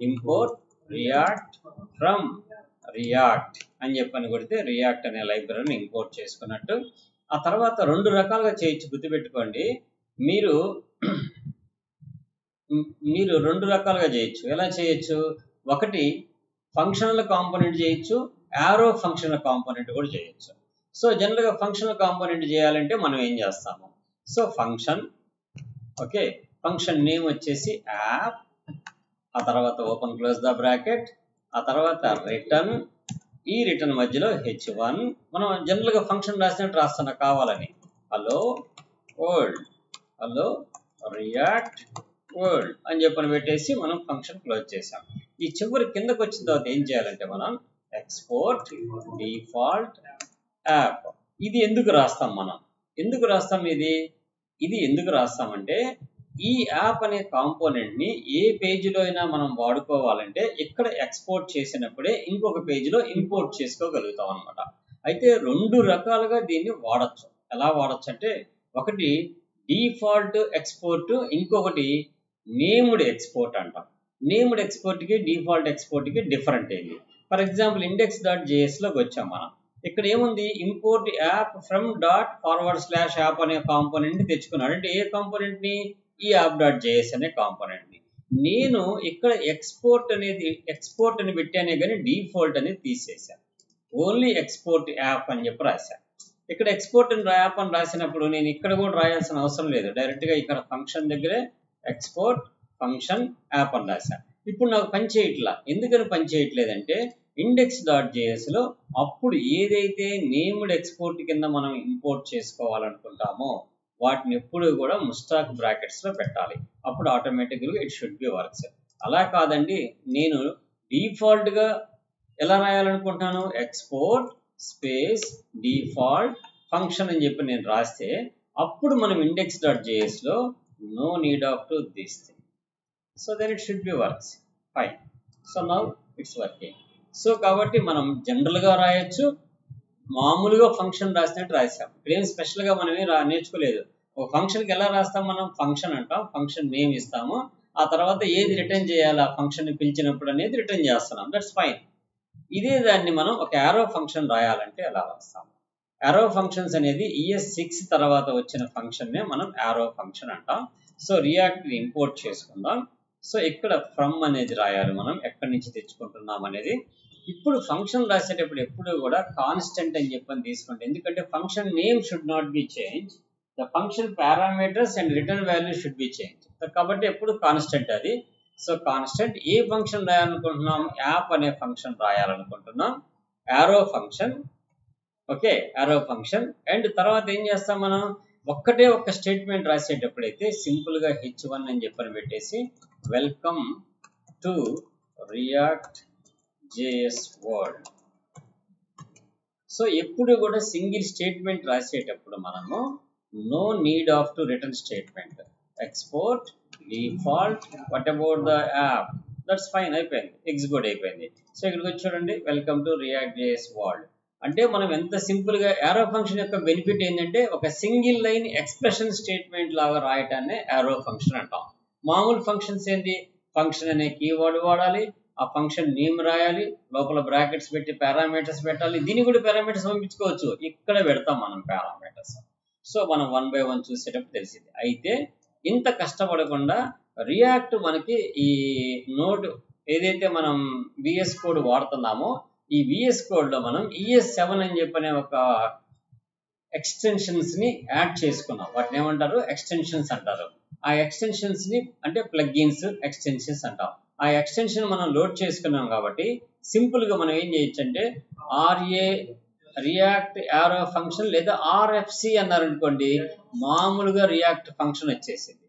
import react from react అని చెప్పని కొడితే రియాక్ట్ అనే లైబ్రరీని ఇంపోర్ట్ చేసుకున్నట్టు. ఆ తర్వాత రెండు రకాలుగా చేయొచ్చు, గుర్తుపెట్టుకోండి. మీరు రెండు రకాలుగా చేయొచ్చు. ఎలా చేయొచ్చు? ఒకటి ఫంక్షనల్ కాంపోనెంట్ చేయొచ్చు, యారో ఫంక్షనల్ కాంపోనెంట్ కూడా చేయొచ్చు. సో జనరల్గా ఫంక్షనల్ కాంపోనెంట్ చేయాలంటే మనం ఏం చేస్తాము? So function, okay, function name వచ్చేసి యాప్, ఆ తర్వాత ఓపెన్ క్లోజ్ ద బ్రాకెట్, ఆ తర్వాత రిటర్న్, ఈ రిటర్న్ మధ్యలో h1. మనం జనరల్గా ఫంక్షన్ రాసినట్టు రాస్తున్నా కావాలని. Hello world, hello react world అని చెప్పని పెట్టేసి మనం ఫంక్షన్ క్లోజ్ చేసాం. ఈ చివరి కిందకు వచ్చిన తర్వాత ఏం చేయాలంటే మనం ఎక్స్పోర్ట్ డిఫాల్ట్ యాప్. ఇది ఎందుకు రాస్తాం మనం? ఎందుకు రాస్తాం ఇది ఎందుకు రాస్తామంటే ఈ యాప్ అనే కాంపోనెంట్ని ఏ పేజీలో అయినా మనం వాడుకోవాలంటే ఇక్కడ ఎక్స్పోర్ట్ చేసినప్పుడే ఇంకొక పేజీలో ఇంపోర్ట్ చేసుకోగలుగుతాం అనమాట. అయితే రెండు రకాలుగా దీన్ని వాడచ్చు. ఎలా వాడచ్చు అంటే ఒకటి డిఫాల్ట్ ఎక్స్పోర్ట్, ఇంకొకటి నేమ్డ్ ఎక్స్పోర్ట్ అంటాం. నేమ్డ్ ఎక్స్పోర్ట్కి డిఫాల్ట్ ఎక్స్పోర్ట్కి డిఫరెంట్ ఏంటి? ఫర్ ఎగ్జాంపుల్ index.jsలోకి వచ్చాం మనం. ఇక్కడ ఏముంది? ఇంపోర్ట్ యాప్ ఫ్రమ్ ./యాప్ అనే కాంపోనెంట్ తెచ్చుకున్నాడు. అంటే ఏ కాంపోనెంట్ని? ఈ app.js అనే కాంపోనెంట్ని. నేను ఇక్కడ ఎక్స్పోర్ట్ అని పెట్టానే కానీ డిఫాల్ట్ అనేది తీసేసాను. ఓన్లీ ఎక్స్పోర్ట్ యాప్ అని చెప్పి రాశాను. ఇక్కడ ఎక్స్పోర్ట్ యాప్ అని రాసినప్పుడు నేను ఇక్కడ కూడా రాయాల్సిన అవసరం లేదు. డైరెక్ట్గా ఇక్కడ ఫంక్షన్ దగ్గరే ఎక్స్పోర్ట్ ఫంక్షన్ యాప్ అని రాశాను. ఇప్పుడు నాకు పని చేయట్లా. ఎందుకని పని చేయట్లేదంటే index.jsలో అప్పుడు ఏదైతే నేమ్డ్ ఎక్స్పోర్ట్ కింద మనం ఇంపోర్ట్ చేసుకోవాలనుకుంటామో వాటిని ఎప్పుడు కూడా ముస్టాక్ బ్రాకెట్స్లో పెట్టాలి. అప్పుడు ఆటోమేటిక్గా ఇట్ షుడ్ బి వర్క్స్. అలా కాదండి, నేను డిఫాల్ట్గా ఎలా రాయాలనుకుంటున్నాను? ఎక్స్పోర్ట్ స్పేస్ డిఫాల్ట్ ఫంక్షన్ అని చెప్పి నేను రాస్తే అప్పుడు మనం index.jsలో no need of to this thing. So then it should be works. Fine. So now it's working. So కాబట్టి మనం జనరల్గా రాయొచ్చు, మామూలుగా ఫంక్షన్ రాసినట్టు రాసాం. ఇక్కడ ఏం స్పెషల్గా మనం నేర్చుకోలేదు. ఒక ఫంక్షన్కి ఎలా రాస్తాం మనం? ఫంక్షన్ అంటాం, ఫంక్షన్ నేమ్ ఇస్తాము, ఆ తర్వాత ఏది రిటర్న్ చేయాలి ఆ ఫంక్షన్ని పిలిచినప్పుడు అనేది రిటర్న్ చేస్తున్నాం. That's fine. ఇదే దాన్ని మనం ఒక యారో ఫంక్షన్ రాయాలంటే ఎలా రాస్తాం? యారో ఫంక్షన్స్ అనేది ES6 తర్వాత వచ్చిన ఫంక్షన్నే మనం యారో ఫంక్షన్ అంటాం. సో రియాక్ట్ని ఇంపోర్ట్ చేసుకుందాం. సో ఇక్కడ ఫ్రమ్ అనేది రాయాలి మనం, ఎక్కడి నుంచి తెచ్చుకుంటున్నాం అనేది. ఇప్పుడు ఫంక్షన్ రాసేటప్పుడు ఎప్పుడు కూడా కాన్స్టెంట్ అని చెప్పని తీసుకోండి. ఎందుకంటే function name should not be change, the function parameters and return value should be change. కాబట్టి ఎప్పుడు కాన్స్టెంట్ అది. సో కాన్స్టెంట్. ఏ ఫంక్షన్ రాయాలనుకుంటున్నాం? యాప్ అనే ఫంక్షన్ రాయాలనుకుంటున్నాం. Arrow function, okay, arrow function. And తర్వాత ఏం చేస్తాం మనం? ఒక్కటే ఒక్క స్టేట్మెంట్ రాసేటప్పుడైతే సింపుల్గా h1 అని చెప్పని పెట్టేసి welcome to React JS world. So ఎప్పుడు కూడా సింగిల్ స్టేట్మెంట్ రాసేటప్పుడు మనము no need of to return statement. Export default what about the app, that's fine, అయిపోయింది, ఎగ్జిక్యూట్ అయిపోయింది. సో ఇక్కడికి వచ్చి చూడండి, welcome to React JS world. అంటే మనం ఎంత సింపుల్గా యారో ఫంక్షన్ యొక్క బెనిఫిట్ ఏంటంటే ఒక సింగిల్ లైన్ ఎక్స్ప్రెషన్ స్టేట్మెంట్ లాగా రాయటాన్ని యారో ఫంక్షన్ అంటాం. మామూలు ఫంక్షన్స్ ఏంటి? ఫంక్షన్ అనే కీవర్డ్ వాడాలి, ఆ ఫంక్షన్ నేమ్ రాయాలి, లోపల బ్రాకెట్స్ పెట్టి పారామీటర్స్ పెట్టాలి. దీన్ని కూడా పారామీటర్స్ పంపించుకోవచ్చు, ఇక్కడ పెడతాం మనం పారామీటర్స్. సో మనం 1 by 1 చూసేటప్పుడు తెలిసింది. అయితే ఇంత కష్టపడకుండా రియాక్ట్ మనకి ఈ నోడ్ ఏదైతే మనం VS కోడ్ వాడుతున్నామో ఈ VS కోడ్లో మనం ES7 అని చెప్పనే ఒక ఎక్స్టెన్షన్స్ని యాడ్ చేసుకున్నాం. వాటిని ఏమంటారు? ఎక్స్టెన్షన్స్ అంటారు. ఆ ఎక్స్టెన్షన్స్ని అంటే ప్లగ్ఇన్స్ ఎక్స్టెన్షన్స్ అంటాం. ఆ ఎక్స్టెన్షన్ మనం లోడ్ చేసుకున్నాం కాబట్టి సింపుల్గా మనం ఏం చేయొచ్చు అంటే రియాక్ట్ యారో ఫంక్షన్ లేదా RFC అన్నారనుకోండి, మామూలుగా రియాక్ట్ ఫంక్షన్ వచ్చేసింది.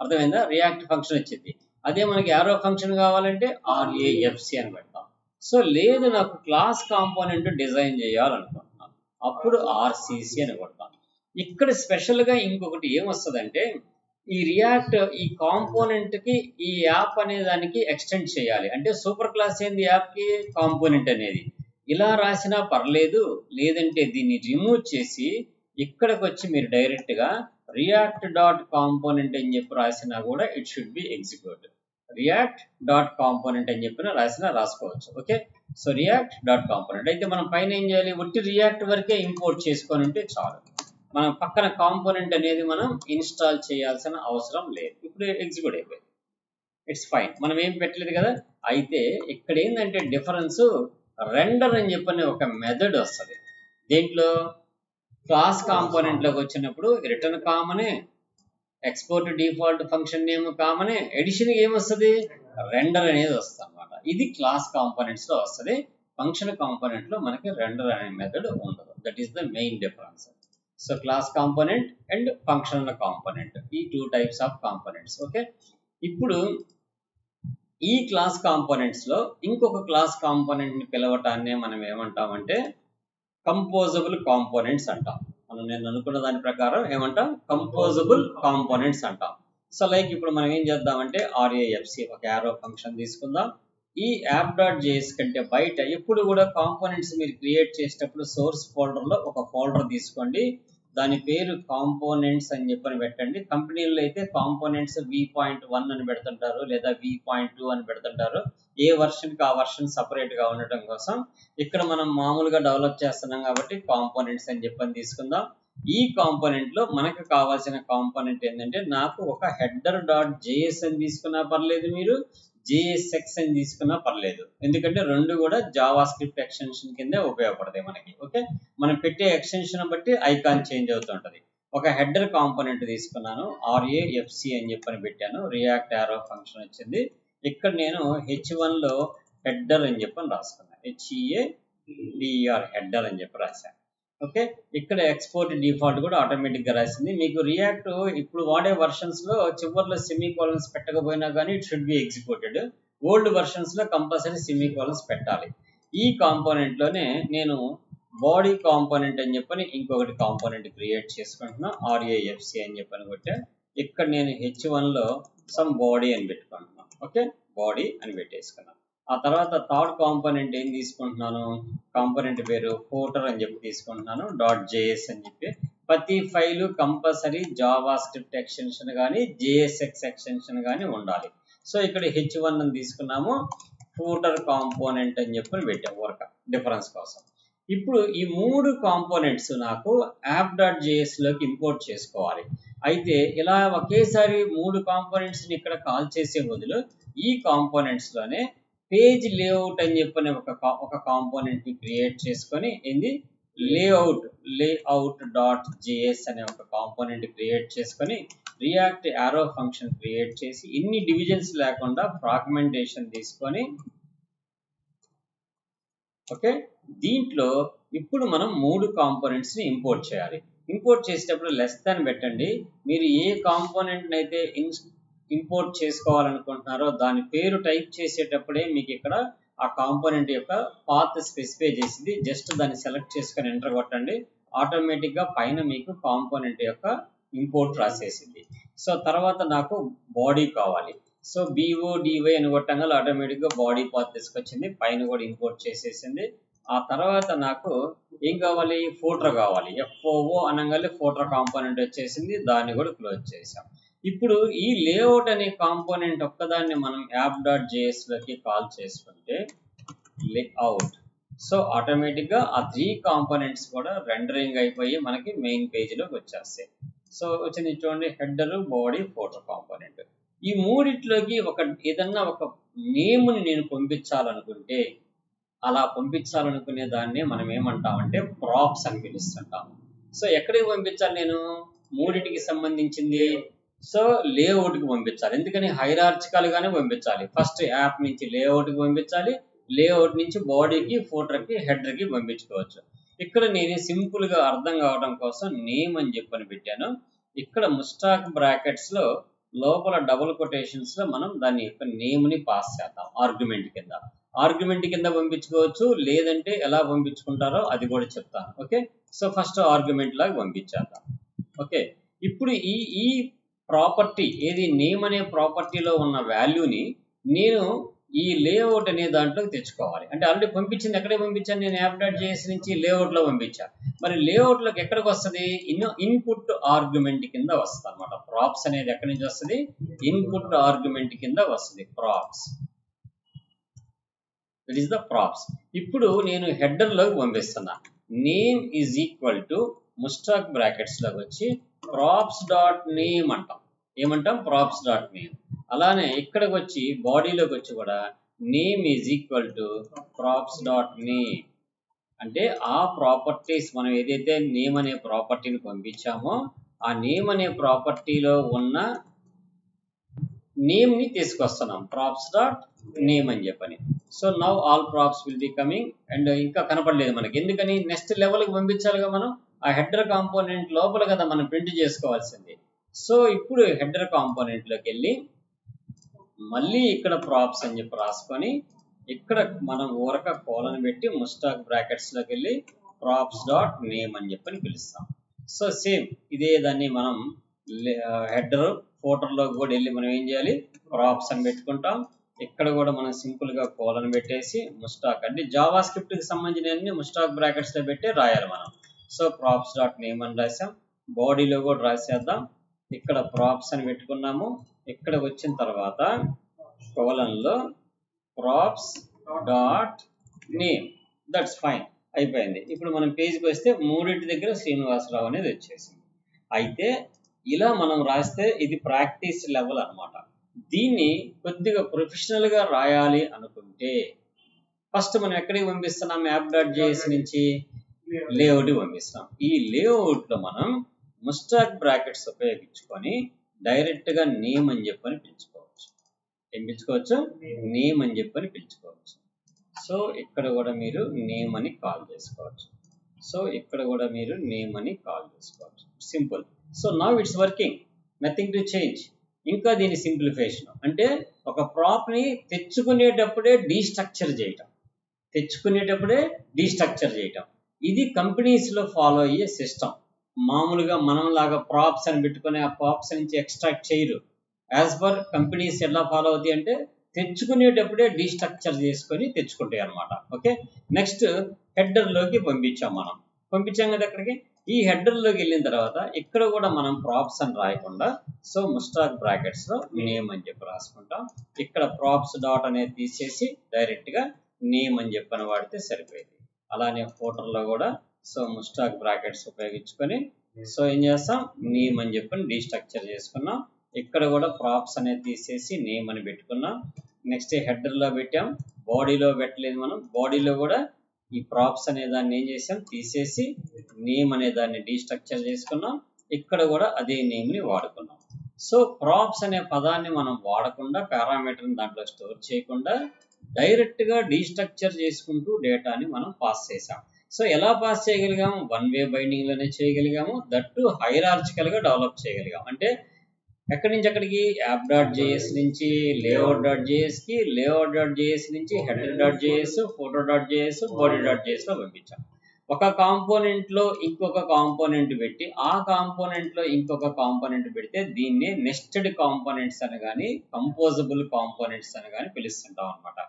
అర్థమైందా? రియాక్ట్ ఫంక్షన్ వచ్చింది. అదే మనకి యారో ఫంక్షన్ కావాలంటే RAFC అని పెడతాం. సో లేదు నాకు క్లాస్ కాంపోనెంట్ డిజైన్ చేయాలనుకుంటున్నాను, అప్పుడు RCC అని కొడతాం. ఇక్కడ స్పెషల్గా ఇంకొకటి ఏమొస్తుందంటే ఈ రియాక్ట్ ఈ కాంపోనెంట్కి ఈ యాప్ అనే దానికి ఎక్స్టెండ్ చేయాలి. అంటే సూపర్ క్లాస్ ఏంది యాప్కి? కాంపోనెంట్ అనేది. ఇలా రాసినా పర్లేదు, లేదంటే దీన్ని రిమూవ్ చేసి ఇక్కడికి వచ్చి మీరు డైరెక్ట్గా రియాక్ట్ డాట్ కాంపోనెంట్ అని చెప్పి రాసినా కూడా it should B execute. React dot component అని చెప్పిన రాసుకోవచ్చు. Okay, so react dot component అయితే మనం పైన ఏం చేయాలి, ఒట్టి రియాక్ట్ వరకే ఇంపోర్ట్ చేసుకొని ఉంటే చాలు. మనం పక్కన కాంపోనెంట్ అనేది మనం ఇన్స్టాల్ చేయాల్సిన అవసరం లేదు. ఇప్పుడు ఎగ్జిక్యూట్ అయిపోయింది, ఇట్స్ ఫైన్, మనం ఏం పెట్టలేదు కదా. అయితే ఇక్కడ ఏంటంటే డిఫరెన్స్, రెండర్ అని చెప్పని ఒక మెథడ్ వస్తుంది దేంట్లో, క్లాస్ కాంపోనెంట్లోకి వచ్చినప్పుడు రిటర్న్ కామనే, ఎక్స్పోర్ట్ డిఫాల్ట్ ఫంక్షన్ నేమ్ కామనే, ఎడిషన్ ఏమొస్తుంది, రెండర్ అనేది వస్తుంది అనమాట. ఇది క్లాస్ కాంపోనెంట్స్ లో వస్తుంది, ఫంక్షన్ కాంపోనెంట్ లో మనకి రెండర్ అనే మెథడ్ ఉండదు. That is the main difference. So class component and functional component, ఈ 2 టైప్స్ ఆఫ్ కాంపోనెంట్స్. ఓకే, ఇప్పుడు ఈ క్లాస్ కాంపోనెంట్స్ లో ఇంకొక క్లాస్ కాంపోనెంట్ ని పిలవటాన్ని మనం ఏమంటామంటే కంపోజబుల్ కాంపోనెంట్స్ అంటాం. నేను అనుకున్న దాని ప్రకారం ఏమంటాం, కంపోజబుల్ కాంపోనెంట్స్ అంటాం. సో లైక్ ఇప్పుడు మనం ఏం చేద్దామంటే RAFC ఒక యారో ఫంక్షన్ తీసుకుందాం. ఈ app.js కంటే బయట ఎప్పుడు కూడా కాంపోనెంట్స్ మీరు క్రియేట్ చేసేటప్పుడు సోర్స్ ఫోల్డర్ లో ఒక ఫోల్డర్ తీసుకోండి, దాని పేరు కాంపోనెంట్స్ అని చెప్పని పెట్టండి. కంపెనీల్లో అయితే కాంపోనెంట్స్ v.1 అని పెడుతుంటారు, లేదా v.2 అని పెడుతుంటారు. ఏ వర్షన్ కి ఆ వర్షన్ సపరేట్ గా ఉండటం కోసం. ఇక్కడ మనం మామూలుగా డెవలప్ చేస్తున్నాం కాబట్టి కాంపోనెంట్స్ అని చెప్పని తీసుకుందాం. ఈ కాంపోనెంట్ లో మనకు కావాల్సిన కాంపోనెంట్ ఏంటంటే, నాకు ఒక header.js అని తీసుకున్నా పర్లేదు, మీరు JSX అని తీసుకున్నా పర్లేదు, ఎందుకంటే రెండు కూడా జావా స్క్రిప్ట్ ఎక్స్టెన్షన్ కింద ఉపయోగపడతాయి మనకి. ఓకే, మనం పెట్టే ఎక్స్టెన్షన్ బట్టి ఐకాన్ చేంజ్ అవుతుంటది. ఒక హెడర్ కాంపోనెంట్ తీసుకున్నాను, RAFC అని చెప్పని పెట్టాను, రియాక్ట్ యారో ఫంక్షన్ వచ్చింది. ఇక్కడ నేను H1 లో హెడర్ అని చెప్పని రాసుకున్నాను, HEADER హెడర్ అని చెప్పి రాశాను. ఓకే, ఇక్కడ ఎక్స్పోర్ట్ డిఫాల్ట్ కూడా ఆటోమేటిక్ గా రాసింది. మీకు రియాక్ట్ ఇప్పుడు వాడే వర్షన్స్ లో చివరిలో సెమీకోలన్స్ పెట్టకపోయినా కానీ it should be executed. Old versions లో కంపల్సరీ సెమీకోలన్స్ పెట్టాలి. ఈ కాంపోనెంట్ లోనే నేను బాడీ కాంపోనెంట్ అని చెప్పని ఇంకొకటి కాంపోనెంట్ క్రియేట్ చేసుకుంటున్నా, RAFC అని చెప్పని కొట్టా. ఇక్కడ నేను H1 లో సమ్ బాడీ అని పెట్టుకుంటున్నాను. ఓకే, బాడీ అని పెట్టేసుకున్నాను. ఆ తర్వాత థర్డ్ కాంపోనెంట్ ఏం తీసుకుంటున్నాను, కాంపోనెంట్ పేరు ఫోటర్ అని చెప్పి తీసుకుంటున్నాను, .js అని చెప్పి. ప్రతి file compulsory Java script extension కానీ JSX ఎక్స్టెన్షన్ కానీ ఉండాలి. సో ఇక్కడ H1 అని తీసుకున్నాము, ఫోటర్ కాంపోనెంట్ అని చెప్పి పెట్టాము వర్క్ డిఫరెన్స్ కోసం. ఇప్పుడు ఈ 3 కాంపోనెంట్స్ నాకు app.js లోకి ఇంపోర్ట్ చేసుకోవాలి. అయితే ఇలా ఒకేసారి 3 కాంపోనెంట్స్ ని ఇక్కడ కాల్ చేసే బదులు ఈ కాంపోనెంట్స్ లోనే పేజ్ లేఅవుట్ అని చెప్పని ఒక కాంపోనెంట్ ని క్రియేట్ చేసుకొని ఏంది లేఅవుట్.js అనే ఒక కాంపోనెంట్ క్రియేట్ చేసుకొని రియాక్ట్ యారో ఫంక్షన్ క్రియేట్ చేసి ఇన్ని డివిజన్స్ లేకుండా ఫ్రాగ్మెంటేషన్ తీసుకొని, ఓకే, దీంట్లో ఇప్పుడు మనం 3 కాంపోనెంట్స్ ని ఇంపోర్ట్ చేయాలి. ఇంపోర్ట్ చేసేటప్పుడు లెస్ దాన్ పెట్టండి. మీరు ఏ కాంపోనెంట్ అయితే ఇంపోర్ట్ చేసుకోవాలనుకుంటున్నారో దాని పేరు టైప్ చేసేటప్పుడే మీకు ఇక్కడ ఆ కాంపోనెంట్ యొక్క పాత్ స్పెసిఫై చేసింది. జస్ట్ దాన్ని సెలెక్ట్ చేసుకొని ఎంటర్ కొట్టండి, ఆటోమేటిక్ గా పైన మీకు కాంపోనెంట్ యొక్క ఇంపోర్ట్ రాసేసింది. సో తర్వాత నాకు బాడీ కావాలి. సో BODY అని కొట్టంగా ఆటోమేటిక్ గా బాడీ పాత్ తీసుకొచ్చింది, పైన కూడా ఇంపోర్ట్ చేసేసింది. ఆ తర్వాత నాకు ఏం కావాలి, ఫోటర్ కావాలి. FOO అనగానే ఫోటర్ కాంపోనెంట్ వచ్చేసింది, దాన్ని కూడా క్లోజ్ చేసాం. ఇప్పుడు ఈ లేఅవుట్ అనే కాంపోనెంట్ ఒక్కదాన్ని మనం app.js లోకి కాల్ చేసుకుంటే లేఅవుట్, సో ఆటోమేటిక్ గా ఆ 3 కాంపోనెంట్స్ కూడా రెండరింగ్ అయిపోయి మనకి మెయిన్ పేజ్ లోకి వచ్చేస్తాయి. సో వచ్చింది చూడండి, హెడర్, బాడీ, ఫోటర్ కాంపోనెంట్. ఈ మూడిట్లోకి ఏదన్నా ఒక నేమ్ ని నేను పంపించాలనుకుంటే, అలా పంపించాలనుకునే దాన్ని మనం ఏమంటామంటే ప్రాప్స్ అని పిలుస్తుంటాము. సో ఎక్కడికి పంపించాలి, నేను మూడింటికి సంబంధించింది. సో లేఅవుట్ కి పంపించాలి, ఎందుకని హైరార్చికల్ గానే పంపించాలి. ఫస్ట్ యాప్ నుంచి లేఅవుట్ కి పంపించాలి, లేఅవుట్ నుంచి బాడీకి, ఫోటర్ కి, హెడర్ కి పంపించుకోవచ్చు. ఇక్కడ నేను సింపుల్ గా అర్థం కావడం కోసం నేమ్ అని చెప్పని పెట్టాను. ఇక్కడ ముస్టాక్ బ్రాకెట్స్ లో లోపల డబుల్ కొటేషన్స్ లో మనం దాని యొక్క నేమ్ ని పాస్ చేద్దాం ఆర్గ్యుమెంట్ కింద పంపించుకోవచ్చు, లేదంటే ఎలా పంపించుకుంటారో అది కూడా చెప్తాను. ఓకే, సో ఫస్ట్ ఆర్గ్యుమెంట్ లాగా పంపించేద్దాం. ఓకే, ఇప్పుడు ఈ ప్రాపర్టీ ఏది, నేమ్ అనే ప్రాపర్టీలో ఉన్న వాల్యూని నేను ఈ లేఅవుట్ అనే దాంట్లోకి తెచ్చుకోవాలి. అంటే ఆల్రెడీ పంపించింది ఎక్కడికి పంపించాను నేను app.js నుంచి లేఅవుట్లో పంపించా. మరి లేఅవుట్లోకి ఎక్కడికి వస్తుంది? ఇన్పుట్ ఆర్గ్యుమెంట్ కింద వస్తుంది అనమాట. ప్రాప్స్ అనేది ఎక్కడి నుంచి వస్తుంది? ఇన్పుట్ ఆర్గ్యుమెంట్ కింద వస్తుంది props. That is the props. ఇప్పుడు నేను హెడర్లోకి పంపిస్తున్నా. Name is equal to mustache బ్రాకెట్స్లోకి వచ్చి ప్రాప్స్ డాట్ నేమ్ అంటాం. ఏమంటాం? Props dot name. అలానే ఇక్కడికి వచ్చి బాడీలోకి వచ్చి కూడా name is equal to props dot name. అంటే ఆ ప్రాపర్టీస్ మనం ఏదైతే నేమ్ అనే ప్రాపర్టీని పంపించామో ఆ నేమ్ అనే ప్రాపర్టీలో ఉన్న నేమ్ని తీసుకొస్తున్నాం ప్రాప్స్ డాట్ నేమ్ అని చెప్పని. So now all props will be coming. And ఇంకా కనపడలేదు మనకి, ఎందుకని నెక్స్ట్ లెవెల్కి పంపించాలిగా మనం. ఆ హెడర్ కాంపోనెంట్ లోపల కదా మనం ప్రింట్ చేసుకోవాల్సింది. సో ఇప్పుడు హెడర్ కాంపోనెంట్లోకి వెళ్ళి మళ్ళీ ఇక్కడ ప్రాప్స్ అని చెప్పి రాసుకొని ఇక్కడ మనం ఊరక కోలను పెట్టి ముస్టాక్ బ్రాకెట్స్లోకి వెళ్ళి ప్రాప్స్ డాట్ నేమ్ అని చెప్పని పిలుస్తాం. సో సేమ్ ఇదే దాన్ని మనం హెడర్ ఫోటర్లోకి కూడా వెళ్ళి మనం ఏం చేయాలి? ప్రాప్స్ అని పెట్టుకుంటాం. ఇక్కడ కూడా మనం సింపుల్గా కోలను పెట్టేసి ముస్టాక్ అంటే జావా స్క్రిప్ట్కి సంబంధించిన అన్ని ముస్టాక్ బ్రాకెట్స్లో పెట్టి రాయాలి మనం. సో ప్రాప్స్ డాట్ నేమ్ అని రాసాం. బాడీలో కూడా రాసేద్దాం. ఇక్కడ ప్రాప్స్ అని పెట్టుకున్నాము. ఇక్కడ వచ్చిన తర్వాత కోలన్లో props dot name. That's fine, అయిపోయింది. ఇప్పుడు మనం పేజ్కి వస్తే మూడింటి దగ్గర శ్రీనివాసరావు అనేది వచ్చేసింది. అయితే ఇలా మనం రాస్తే ఇది ప్రాక్టీస్ లెవెల్ అనమాట. దీన్ని కొద్దిగా ప్రొఫెషనల్గా రాయాలి అనుకుంటే ఫస్ట్ మనం ఎక్కడికి పంపిస్తున్నాం? app.js నుంచి లేఅవుట్కి పంపిస్తాం. ఈ లేఅవుట్లో మనం ముస్టాక్ బ్రాకెట్స్ ఉపయోగించుకొని డైరెక్ట్గా నేమ్ అని చెప్పని పిలుచుకోవచ్చు. ఏం పిలుచుకోవచ్చు? నేమ్ అని చెప్పని పిలుచుకోవచ్చు. సో ఇక్కడ కూడా మీరు నేమ్ అని కాల్ చేసుకోవచ్చు. సో ఇక్కడ కూడా మీరు నేమ్ అని కాల్ చేసుకోవచ్చు. Simple. So now it's working, nothing to change. ఇంకా దీని సింప్లిఫికేషన్ అంటే ఒక ప్రాప్ని తెచ్చుకునేటప్పుడే డీస్ట్రక్చర్ చేయటం. ఇది కంపెనీస్లో ఫాలో అయ్యే సిస్టమ్. మామూలుగా మనలాగా ప్రాప్స్ అని పెట్టుకుని ఆ ప్రాప్స్ నుంచి ఎక్స్ట్రాక్ట్ చేయరు. యాజ్ పర్ కంపెనీస్ ఎలా ఫాలో అవుతాయి అంటే తెచ్చుకునేటప్పుడే డీస్ట్రక్చర్ చేసుకొని తెచ్చుకుంటాయి అనమాట. ఓకే, నెక్స్ట్ హెడర్లోకి పంపించాం కదా అక్కడికి. ఈ హెడర్లోకి వెళ్ళిన తర్వాత ఇక్కడ కూడా మనం ప్రాప్స్ అని రాయకుండా సో ముస్టాక్ బ్రాకెట్స్లో నేమ్ అని చెప్పి రాసుకుంటాం. ఇక్కడ ప్రాప్స్ డాట్ అనేది తీసేసి డైరెక్ట్గా నేమ్ అని చెప్పని వాడితే సరిపోయింది. అలానే ఫోటర్లో కూడా సో ముస్టాక్ బ్రాకెట్స్ ఉపయోగించుకొని సో ఏం చేస్తాం? నేమ్ అని చెప్పని డీస్ట్రక్చర్ చేసుకున్నాం. ఇక్కడ కూడా ప్రాప్స్ అనేది తీసేసి నేమ్ అని పెట్టుకున్నాం. నెక్స్ట్ హెడర్లో పెట్టాం, బాడీలో పెట్టలేదు మనం. బాడీలో కూడా ఈ ప్రాప్స్ అనే దాన్ని ఏం చేసాం? తీసేసి నేమ్ అనే దాన్ని డీస్ట్రక్చర్ చేసుకున్నాం. ఇక్కడ కూడా అదే నేమ్ని వాడుకున్నాం. సో ప్రాప్స్ అనే పదాన్ని మనం వాడకుండా పారామీటర్ని దాంట్లో స్టోర్ చేయకుండా డైరెక్ట్గా డీస్ట్రక్చర్ చేసుకుంటూ డేటాని మనం పాస్ చేసాం. సో ఎలా పాస్ చేయగలిగాము? వన్ వే బైండింగ్లోనే చేయగలిగాము. దట్టు హైరార్చికల్గా డెవలప్ చేయగలిగాం. అంటే ఎక్కడి నుంచి అక్కడికి? app.js నుంచి layout.jsకి, layout.js నుంచి header.js, photo.js, body.jsలో పంపించాం. ఒక కాంపోనెంట్లో ఇంకొక కాంపోనెంట్ పెట్టి ఆ కాంపోనెంట్లో ఇంకొక కాంపోనెంట్ పెడితే దీన్ని నెస్టెడ్ కాంపోనెంట్స్ అని కానీ కంపోజబుల్ కాంపోనెంట్స్ అని కానీ పిలుస్తుంటాం అనమాట.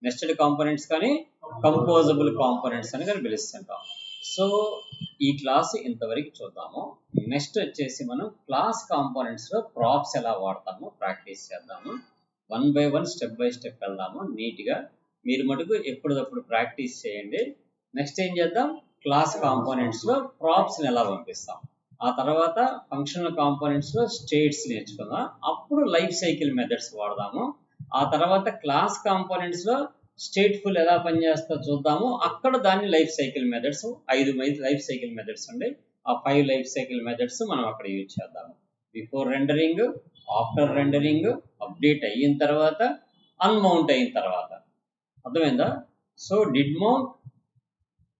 నెస్టెడ్ కాంపోనెంట్స్ కానీ కంపోజబుల్ కాంపోనెంట్స్ అని కానీ పిలుస్తుంటాం. సో ఈ క్లాస్ ఇంతవరకు చూద్దాము. నెక్స్ట్ వచ్చేసి మనం క్లాస్ కాంపోనెంట్స్లో ప్రాప్స్ ఎలా వాడతామో ప్రాక్టీస్ చేద్దాము. 1 by 1 స్టెప్ బై స్టెప్ వెళ్దాము నీట్గా. మీరు మటుకు ఎప్పటికప్పుడు ప్రాక్టీస్ చేయండి. నెక్స్ట్ ఏం చేద్దాం? క్లాస్ కాంపోనెంట్స్లో ప్రాప్స్ని ఎలా పంపిస్తాం. ఆ తర్వాత ఫంక్షనల్ కాంపోనెంట్స్లో స్టేట్స్ నేర్చుకుందాం. అప్పుడు లైఫ్ సైకిల్ మెథడ్స్ వాడదాము. ఆ తర్వాత క్లాస్ కాంపోనెంట్స్లో స్టేట్ఫుల్ ఎలా పనిచేస్తా చూద్దాము. అక్కడ దాన్ని life cycle methods 5 life cycle methods ఉండే ఆ 5 లైఫ్ సైకిల్ మెథడ్స్ మనం అక్కడ యూజ్ చేద్దాము. Before rendering, after rendering, update అయిన తర్వాత, అన్మౌంట్ అయిన తర్వాత. అర్థమైందా? So did mount,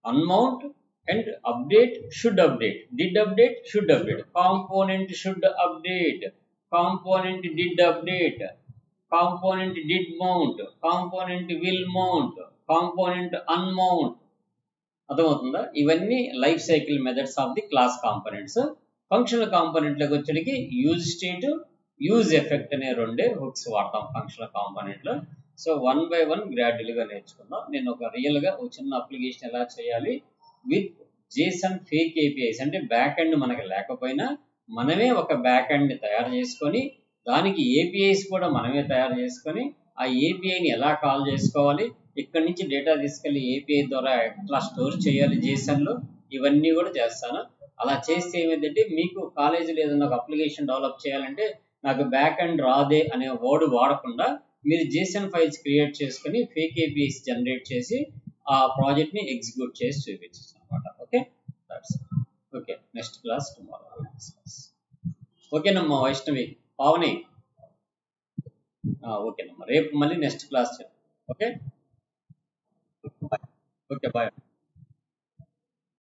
unmount and update, should update, did update, should update. Component should update, component did update, component did mount, component will mount, component unmount. అర్థమవుతుందా? ఇవన్నీ life cycle methods of the class components. Functional కాంపోనెంట్లోకి వచ్చేటికి use state, use effect అనే రెండే hooks వాడతాం functional కాంపోనెంట్లో. So one by one గ్రాడ్యువల్గా నేర్చుకుందాం. నేను ఒక రియల్గా ఒక చిన్న అప్లికేషన్ ఎలా చేయాలి విత్ జేసన్ ఫేక్ ఏపీఐస్, అంటే బ్యాక్ ఎండ్ మనకి లేకపోయినా మనమే ఒక బ్యాక్ ఎండ్ని తయారు చేసుకొని దానికి ఏపీఐస్ కూడా మనమే తయారు చేసుకొని ఆ ఏపీఐని ఎలా కాల్ చేసుకోవాలి, ఇక్కడ నుంచి డేటా తీసుకెళ్ళి ఏపీఐ ద్వారా ఎట్లా స్టోర్ చేయాలి జేసన్లో, ఇవన్నీ కూడా చేస్తాను. అలా చేస్తే ఏమైందంటే మీకు కాలేజీలో ఏదైనా ఒక అప్లికేషన్ డెవలప్ చేయాలంటే నాకు బ్యాక్ ఎండ్ రాదే అనే వర్డ్ వాడకుండా మీరు జేసన్ ఫైల్స్ క్రియేట్ చేసుకొని ఫేక్ ఏపీఐస్ జనరేట్ చేసి ఆ ప్రాజెక్ట్ని ఎగ్జిక్యూట్ చేసి చూపించచ్చు అనమాట. Okay, that's okay. Next class tomorrow. ఓకేనమ్మా వైష్ణవి, పావని, ఓకేనమ్మా రేపు మళ్ళీ next class. Okay, okay, bye.